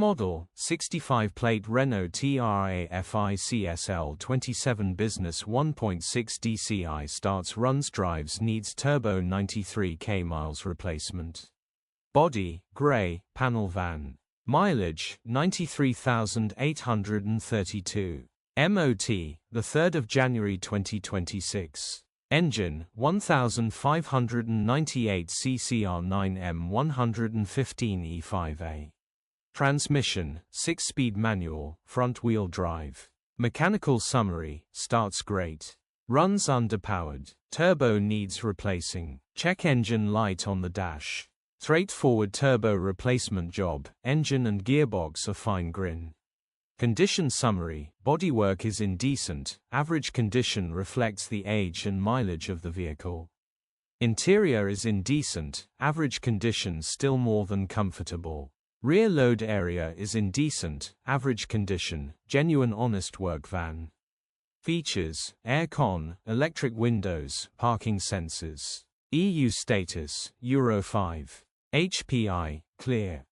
model, 65 plate Renault Trafic 27 Business 1.6 DCI starts runs drives needs turbo 93k miles replacement. Body, grey, panel van. Mileage, 93,832. MOT, the 3rd of January 2026. Engine, 1598 CCR9M 115E5A. Transmission, 6-speed manual, front-wheel drive. Mechanical summary, starts great. Runs underpowered. Turbo needs replacing. Check engine light on the dash. Straightforward turbo replacement job, engine and gearbox are fine grin. Condition summary, bodywork is indecent, average condition reflects the age and mileage of the vehicle. Interior is indecent, average condition still more than comfortable. Rear load area is indecent, average condition, genuine honest work van. Features, aircon, electric windows, parking sensors. EU status, Euro 5. HPI, clear.